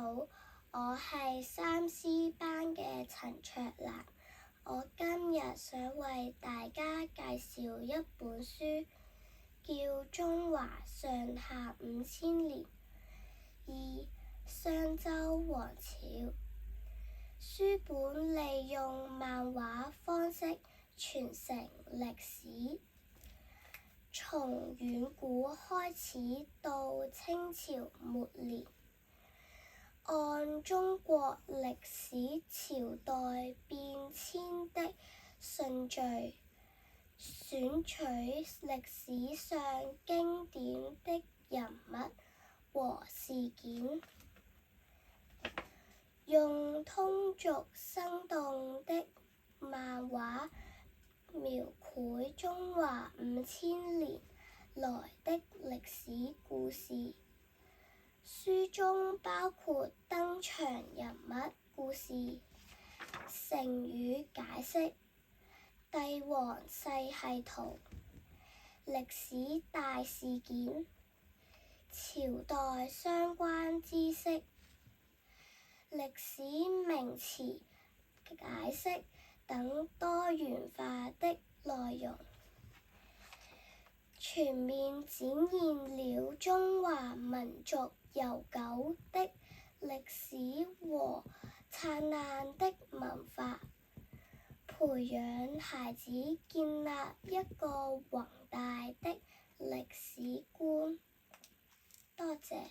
好，我係3C 班嘅陳卓蘭。我今日想為大家介紹一本書，叫《中華上下5000年2商周王朝》。書本利用漫畫方式傳承歷史，從遠古開始到清朝末年，按中國歷史朝代變遷的順序，選取歷史上經典的人物和事件，用通俗生動的漫畫描繪中華5000年來的歷史故事。書中包括登場人物故事、成語解釋、帝王世系圖、歷史大事件、朝代相關知識、歷史名詞解釋等多元化的內容，全面展現了中華民族悠久的歷史和燦爛的文化，培養孩子建立一個宏大的歷史觀。多謝。